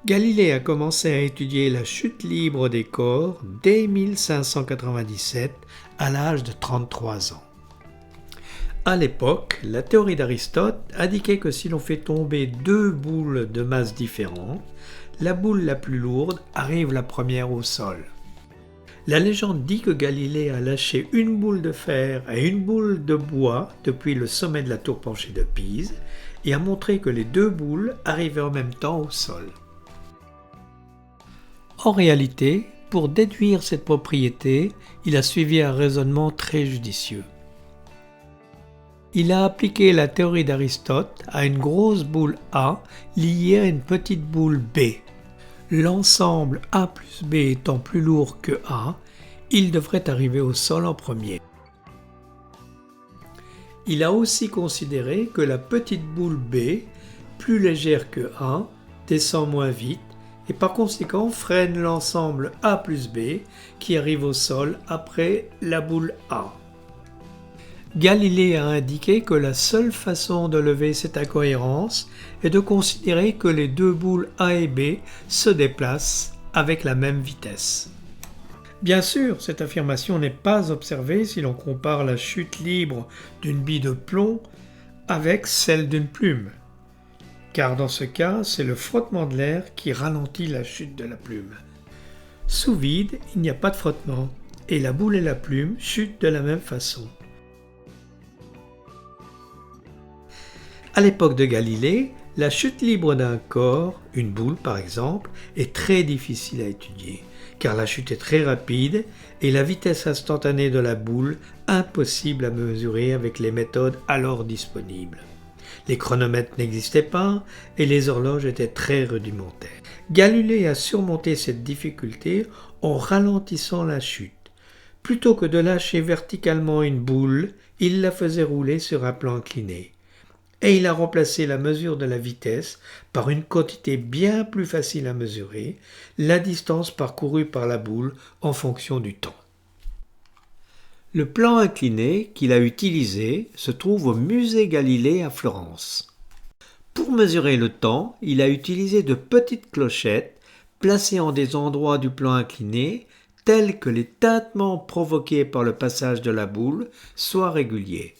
Galilée a commencé à étudier la chute libre des corps dès 1597 à l'âge de 33 ans. À l'époque, la théorie d'Aristote indiquait que si l'on fait tomber deux boules de masse différentes, la boule la plus lourde arrive la première au sol. La légende dit que Galilée a lâché une boule de fer et une boule de bois depuis le sommet de la tour penchée de Pise et a montré que les deux boules arrivaient en même temps au sol. En réalité, pour déduire cette propriété, il a suivi un raisonnement très judicieux. Il a appliqué la théorie d'Aristote à une grosse boule A liée à une petite boule B. L'ensemble A plus B étant plus lourd que A, il devrait arriver au sol en premier. Il a aussi considéré que la petite boule B, plus légère que A, descend moins vite et par conséquent freine l'ensemble A plus B qui arrive au sol après la boule A. Galilée a indiqué que la seule façon de lever cette incohérence est de considérer que les deux boules A et B se déplacent avec la même vitesse. Bien sûr, cette affirmation n'est pas observée si l'on compare la chute libre d'une bille de plomb avec celle d'une plume, car dans ce cas, c'est le frottement de l'air qui ralentit la chute de la plume. Sous vide, il n'y a pas de frottement, et la boule et la plume chutent de la même façon. À l'époque de Galilée, la chute libre d'un corps, une boule par exemple, est très difficile à étudier, car la chute est très rapide et la vitesse instantanée de la boule impossible à mesurer avec les méthodes alors disponibles. Les chronomètres n'existaient pas et les horloges étaient très rudimentaires. Galilée a surmonté cette difficulté en ralentissant la chute. Plutôt que de lâcher verticalement une boule, il la faisait rouler sur un plan incliné. Et il a remplacé la mesure de la vitesse par une quantité bien plus facile à mesurer, la distance parcourue par la boule en fonction du temps. Le plan incliné qu'il a utilisé se trouve au musée Galilée à Florence. Pour mesurer le temps, il a utilisé de petites clochettes placées en des endroits du plan incliné tels que les tintements provoqués par le passage de la boule soient réguliers.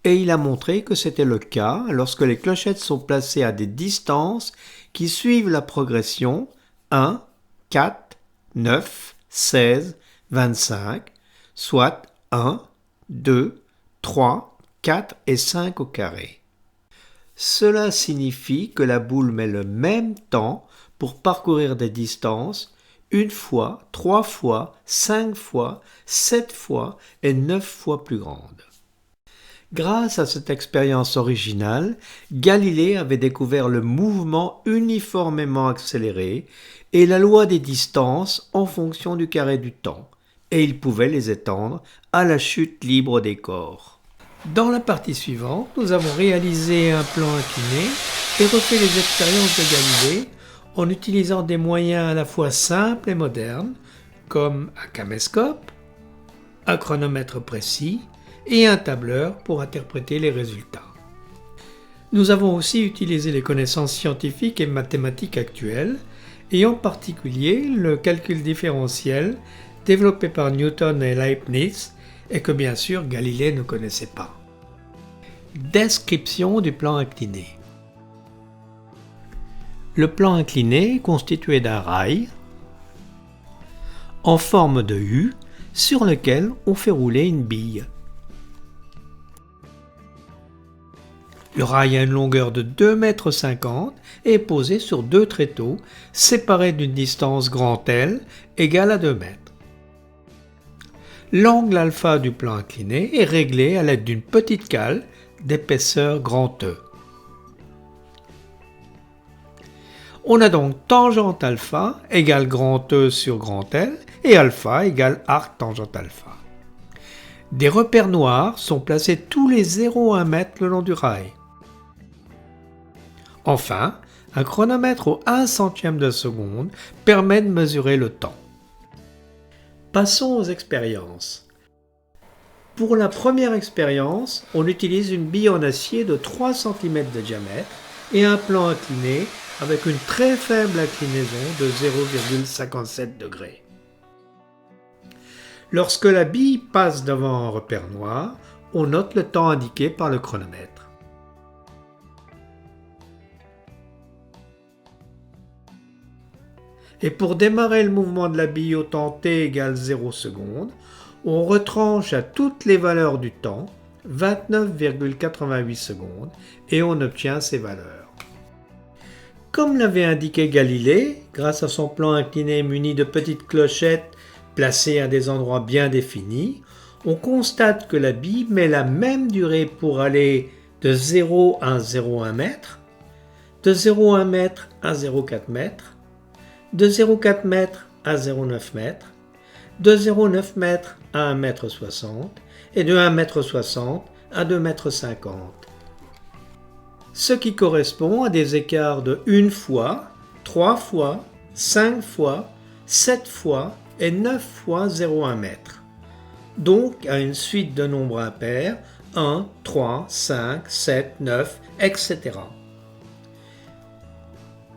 Et il a montré que c'était le cas lorsque les clochettes sont placées à des distances qui suivent la progression 1, 4, 9, 16, 25, soit 1, 2, 3, 4 et 5 au carré. Cela signifie que la boule met le même temps pour parcourir des distances une fois, 3 fois, 5 fois, 7 fois et 9 fois plus grandes. Grâce à cette expérience originale, Galilée avait découvert le mouvement uniformément accéléré et la loi des distances en fonction du carré du temps, et il pouvait les étendre à la chute libre des corps. Dans la partie suivante, nous avons réalisé un plan incliné et refait les expériences de Galilée en utilisant des moyens à la fois simples et modernes, comme un caméscope, un chronomètre précis, et un tableur pour interpréter les résultats. Nous avons aussi utilisé les connaissances scientifiques et mathématiques actuelles, et en particulier le calcul différentiel développé par Newton et Leibniz, et que bien sûr Galilée ne connaissait pas. Description du plan incliné. Le plan incliné est constitué d'un rail en forme de U sur lequel on fait rouler une bille. Le rail a une longueur de 2,50 m et est posé sur deux tréteaux séparés d'une distance grand L égale à 2 mètres. L'angle alpha du plan incliné est réglé à l'aide d'une petite cale d'épaisseur grand E. On a donc tangente alpha égale grand E sur grand L et alpha égale arc tangente alpha. Des repères noirs sont placés tous les 0,1 m le long du rail. Enfin, un chronomètre au 1 centième de seconde permet de mesurer le temps. Passons aux expériences. Pour la première expérience, on utilise une bille en acier de 3 cm de diamètre et un plan incliné avec une très faible inclinaison de 0,57 degrés. Lorsque la bille passe devant un repère noir, on note le temps indiqué par le chronomètre. Et pour démarrer le mouvement de la bille au temps t égale 0 secondes, on retranche à toutes les valeurs du temps 29,88 secondes et on obtient ces valeurs. Comme l'avait indiqué Galilée, grâce à son plan incliné muni de petites clochettes placées à des endroits bien définis, on constate que la bille met la même durée pour aller de 0 à 0,1 mètre, de 0,1 mètre à 0,4 mètre, de 0,4 mètre à 0,9 mètre, de 0,9 mètre à 1,60 m et de 1,60 m à 2,50 m. Ce qui correspond à des écarts de 1 fois, 3 fois, 5 fois, 7 fois et 9 fois 0,1 mètre. Donc à une suite de nombres impairs 1, 3, 5, 7, 9, etc.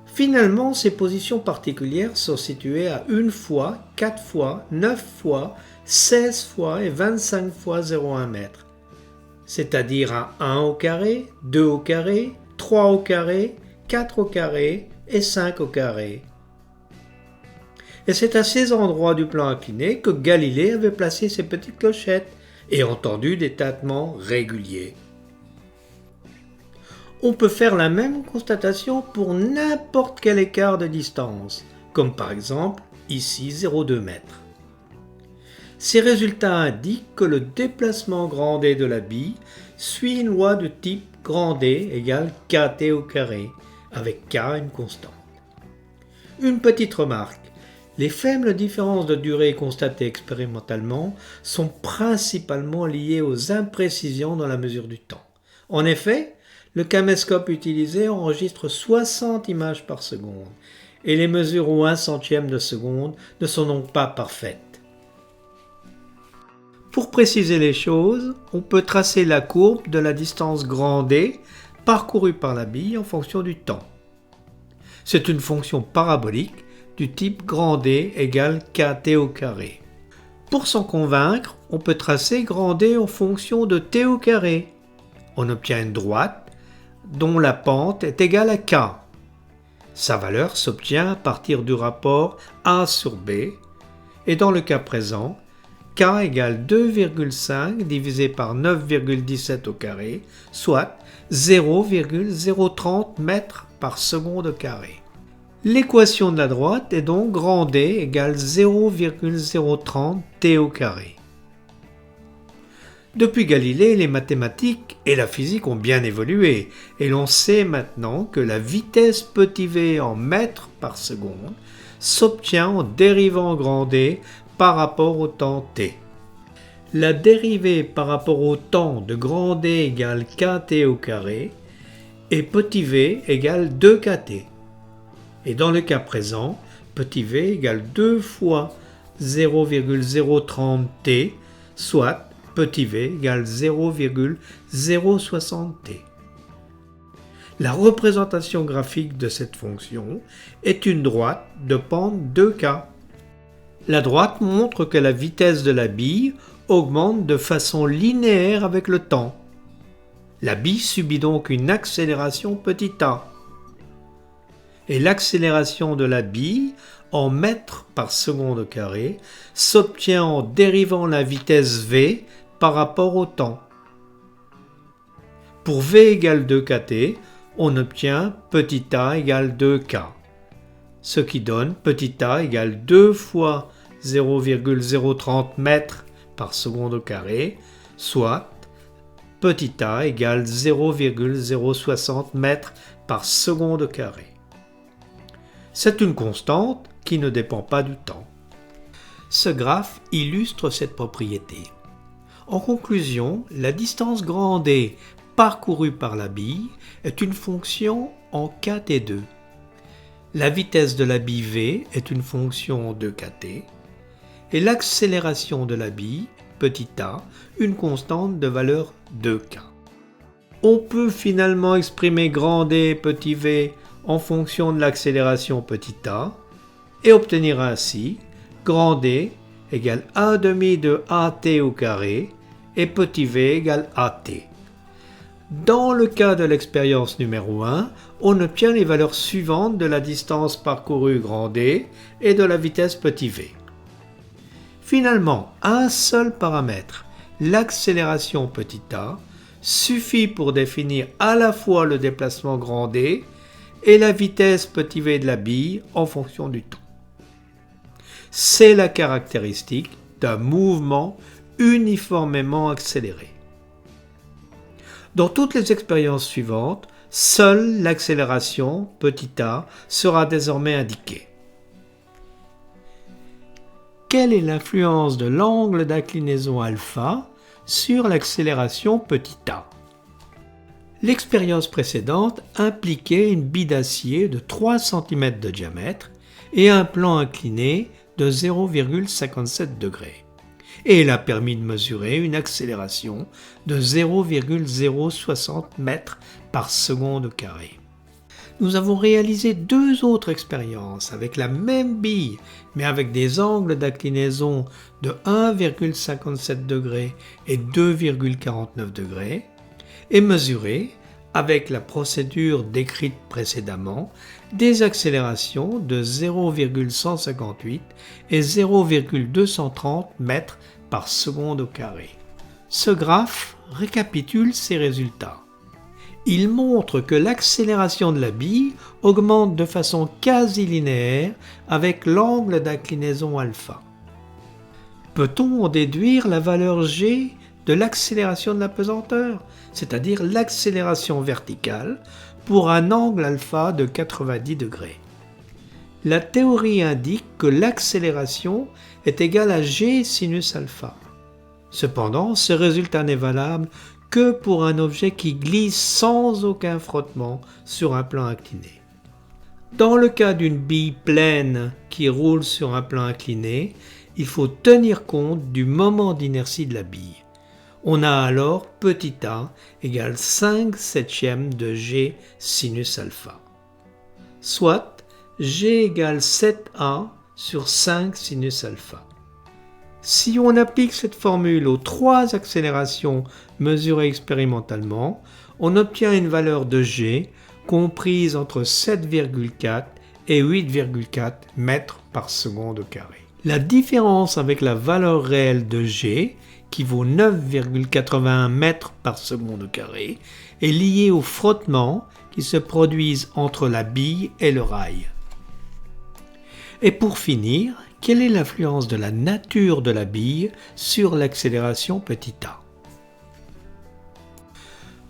Finalement, ces positions particulières sont situées à 1 fois, 4 fois, 9 fois, 16 fois et 25 fois 0,1 mètre, c'est-à-dire à 1 au carré, 2 au carré, 3 au carré, 4 au carré et 5 au carré. Et c'est à ces endroits du plan incliné que Galilée avait placé ses petites clochettes et entendu des tintements réguliers. On peut faire la même constatation pour n'importe quel écart de distance, comme par exemple ici 0,2 m. Ces résultats indiquent que le déplacement grand D de la bille suit une loi de type grand D égale kt au carré, avec k une constante. Une petite remarque, les faibles différences de durée constatées expérimentalement sont principalement liées aux imprécisions dans la mesure du temps. En effet, le caméscope utilisé enregistre 60 images par seconde et les mesures au 1 centième de seconde ne sont donc pas parfaites. Pour préciser les choses, on peut tracer la courbe de la distance grand D parcourue par la bille en fonction du temps. C'est une fonction parabolique du type grand D égale kt au carré. Pour s'en convaincre, on peut tracer grand D en fonction de t au carré. On obtient une droite dont la pente est égale à k. Sa valeur s'obtient à partir du rapport A sur B, et dans le cas présent, k égale 2,5 divisé par 9,17 au carré, soit 0,030 mètres par seconde au carré. L'équation de la droite est donc grand D égale 0,030 t au carré. Depuis Galilée, les mathématiques et la physique ont bien évolué et l'on sait maintenant que la vitesse petit v en mètres par seconde s'obtient en dérivant grand D par rapport au temps t. La dérivée par rapport au temps de grand D égale kt au carré et petit v égale 2kt. Et dans le cas présent, petit v égale 2 fois 0,030 t, soit petit v égale 0,060 t. La représentation graphique de cette fonction est une droite de pente 2k. La droite montre que la vitesse de la bille augmente de façon linéaire avec le temps. La bille subit donc une accélération petit a. Et l'accélération de la bille en mètres par seconde au carré s'obtient en dérivant la vitesse v par rapport au temps. Pour v égale 2kt, on obtient petit a égale 2k, ce qui donne petit a égale 2 fois 0,030 mètres par seconde au carré, soit petit a égale 0,060 mètres par seconde au carré. C'est une constante qui ne dépend pas du temps. Ce graphe illustre cette propriété. En conclusion, la distance grand D parcourue par la bille est une fonction en kt2. La vitesse de la bille v est une fonction de kt et l'accélération de la bille, petit a, une constante de valeur 2k. On peut finalement exprimer grand D et petit v en fonction de l'accélération petit a et obtenir ainsi grand D égale 1/2 de AT au carré et petit v égale AT. Dans le cas de l'expérience numéro 1, on obtient les valeurs suivantes de la distance parcourue grand D et de la vitesse petit v. Finalement, un seul paramètre, l'accélération petit a, suffit pour définir à la fois le déplacement grand D et la vitesse petit v de la bille en fonction du temps. C'est la caractéristique d'un mouvement uniformément accéléré. Dans toutes les expériences suivantes, seule l'accélération petit a sera désormais indiquée. Quelle est l'influence de l'angle d'inclinaison alpha sur l'accélération petit a? L'expérience précédente impliquait une bille d'acier de 3 cm de diamètre et un plan incliné de 0,57 degrés. Et elle a permis de mesurer une accélération de 0,060 mètres par seconde au carré. Nous avons réalisé 2 autres expériences avec la même bille, mais avec des angles d'inclinaison de 1,57 degrés et 2,49 degrés, et mesuré, avec la procédure décrite précédemment, des accélérations de 0,158 et 0,230 mètres par seconde au carré. Ce graphe récapitule ces résultats. Il montre que l'accélération de la bille augmente de façon quasi linéaire avec l'angle d'inclinaison alpha. Peut-on en déduire la valeur g de l'accélération de la pesanteur, c'est-à-dire l'accélération verticale, pour un angle alpha de 90 degrés. La théorie indique que l'accélération est égale à g sinus alpha. Cependant, ce résultat n'est valable que pour un objet qui glisse sans aucun frottement sur un plan incliné. Dans le cas d'une bille pleine qui roule sur un plan incliné, il faut tenir compte du moment d'inertie de la bille. On a alors petit a égale 5/7 de g sinus alpha. Soit g égale 7a sur 5 sinus alpha. Si on applique cette formule aux 3 accélérations mesurées expérimentalement, on obtient une valeur de g comprise entre 7,4 et 8,4 mètres par seconde au carré. La différence avec la valeur réelle de g, qui vaut 9,81 mètres par seconde au carré, est liée aux frottements qui se produisent entre la bille et le rail. Et pour finir, quelle est l'influence de la nature de la bille sur l'accélération petit a?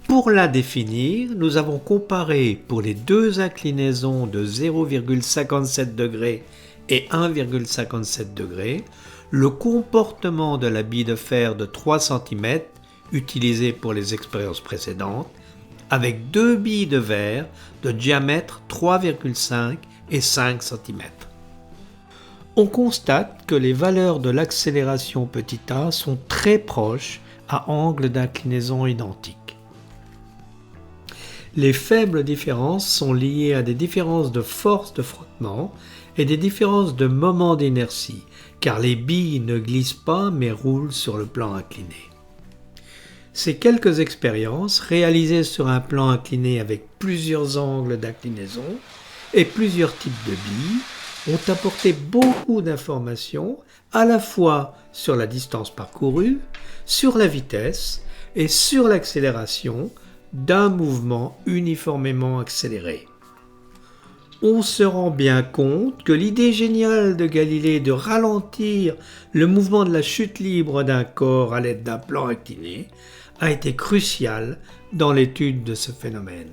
Pour la définir, nous avons comparé pour les 2 inclinaisons de 0,57 degrés et 1,57 degrés le comportement de la bille de fer de 3 cm utilisée pour les expériences précédentes avec 2 billes de verre de diamètre 3,5 et 5 cm. On constate que les valeurs de l'accélération petit a sont très proches à angle d'inclinaison identique. Les faibles différences sont liées à des différences de force de frottement et des différences de moment d'inertie, car les billes ne glissent pas mais roulent sur le plan incliné. Ces quelques expériences, réalisées sur un plan incliné avec plusieurs angles d'inclinaison et plusieurs types de billes, ont apporté beaucoup d'informations à la fois sur la distance parcourue, sur la vitesse et sur l'accélération d'un mouvement uniformément accéléré. On se rend bien compte que l'idée géniale de Galilée de ralentir le mouvement de la chute libre d'un corps à l'aide d'un plan incliné a été cruciale dans l'étude de ce phénomène.